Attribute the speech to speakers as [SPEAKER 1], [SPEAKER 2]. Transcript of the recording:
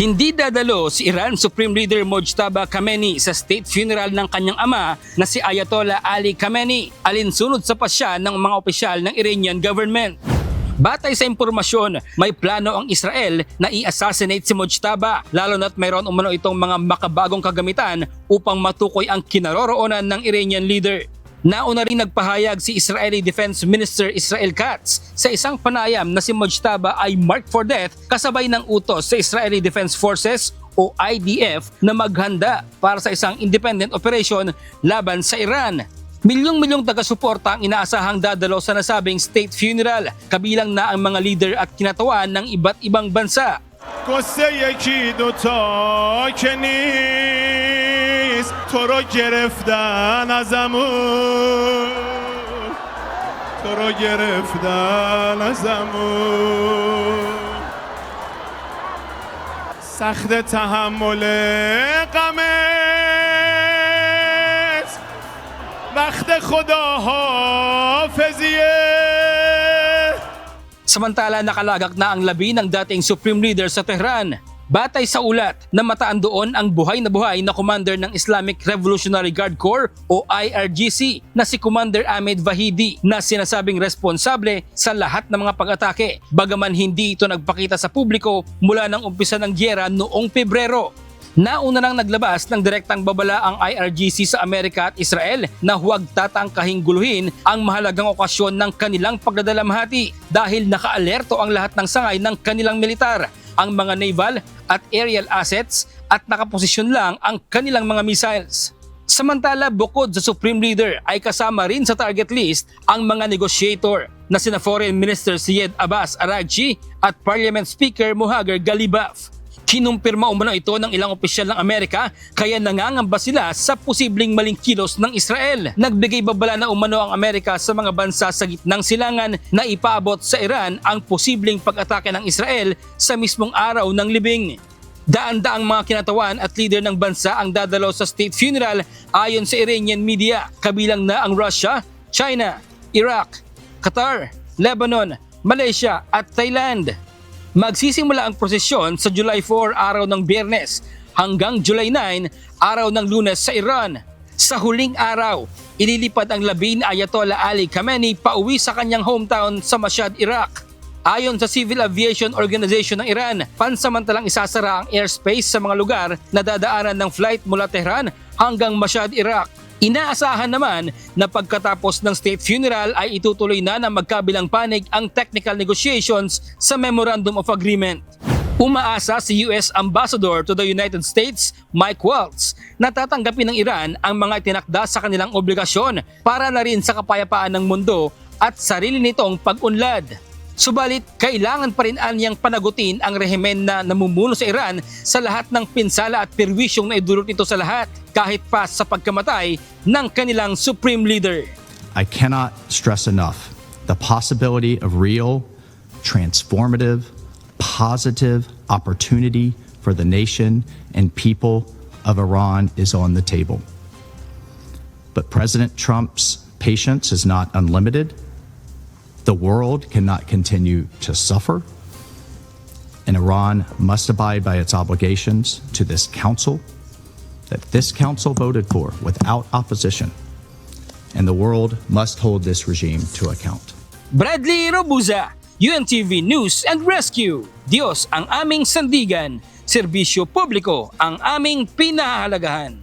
[SPEAKER 1] Hindi dadalo si Iran Supreme Leader Mojtaba Khamenei sa state funeral ng kanyang ama na si Ayatollah Ali Khamenei, alinsunod sa pasya ng mga opisyal ng Iranian government. Batay sa impormasyon, may plano ang Israel na i-assassinate si Mojtaba, lalo na't mayroon umano itong mga makabagong kagamitan upang matukoy ang kinaroroonan ng Iranian leader. Nauna rin nagpahayag si Israeli Defense Minister Israel Katz sa isang panayam na si Mojtaba ay marked for death kasabay ng utos sa Israeli Defense Forces o IDF na maghanda para sa isang independent operation laban sa Iran. Milyong-milyong taga-suporta ang inaasahang dadalo sa nasabing state funeral, kabilang na ang mga leader at kinatawan ng iba't ibang bansa.
[SPEAKER 2] تو رو گرفتن ازمون تو رو گرفتن ازمون سخت تحمل غمت وقت خدا حافظیه.
[SPEAKER 1] Samantala nakalagak na ang labi ng dating Supreme Leader sa Tehran. Batay sa ulat na mataan doon ang buhay na commander ng Islamic Revolutionary Guard Corps o IRGC na si Commander Ahmed Vahidi na sinasabing responsable sa lahat ng mga pag-atake, bagaman hindi ito nagpakita sa publiko mula ng umpisa ng gyera noong Pebrero. Nauna nang naglabas ng direktang babala ang IRGC sa Amerika at Israel na huwag tatangkahing guluhin ang mahalagang okasyon ng kanilang pagdadalamhati dahil nakaalerto ang lahat ng sangay ng kanilang militar, ang mga naval at aerial assets at nakaposisyon lang ang kanilang mga missiles. Samantala, bukod sa Supreme Leader ay kasama rin sa target list ang mga negotiator na sina Foreign Minister Syed Abbas Araghchi at Parliament Speaker Mohajer Galibaf. Kinumpirma umano ito ng ilang opisyal ng Amerika kaya nangangamba sila sa posibleng maling kilos ng Israel. Nagbigay babala na umano ang Amerika sa mga bansa sa gitnang silangan na ipaabot sa Iran ang posibleng pag-atake ng Israel sa mismong araw ng libing. Daan-daang mga kinatawan at leader ng bansa ang dadalo sa state funeral ayon sa Iranian media, kabilang na ang Russia, China, Iraq, Qatar, Lebanon, Malaysia at Thailand. Magsisimula ang prosesyon sa July 4, araw ng Biyernes, hanggang July 9, araw ng Lunes sa Iran. Sa huling araw, ililipad ang labi ni Ayatollah Ali Khamenei pauwi sa kanyang hometown sa Mashhad, Iraq. Ayon sa Civil Aviation Organization ng Iran, pansamantalang isasara ang airspace sa mga lugar na dadaanan ng flight mula Tehran hanggang Mashhad, Iraq. Inaasahan naman na pagkatapos ng state funeral ay itutuloy na ng magkabilang panig ang technical negotiations sa Memorandum of Agreement. Umaasa si US Ambassador to the United States, Mike Waltz, na tatanggapin ng Iran ang mga itinakda sa kanilang obligasyon para na rin sa kapayapaan ng mundo at sarili nitong pag-unlad. Subalit, kailangan pa rin anyang panagutin ang rehimen na namumuno sa Iran sa lahat ng pinsala at perwisyong na idulot nito sa lahat, kahit pa sa pagkamatay ng kanilang Supreme Leader.
[SPEAKER 3] I cannot stress enough the possibility of real, transformative, positive opportunity for the nation and people of Iran is on the table. But President Trump's patience is not unlimited. The world cannot continue to suffer, and Iran must abide by its obligations to this council that this council voted for without opposition, and the world must hold this regime to account.
[SPEAKER 1] Bradley Robuza, UNTV News and Rescue. Diyos ang aming sandigan, serbisyo publiko ang aming pinahahalagahan.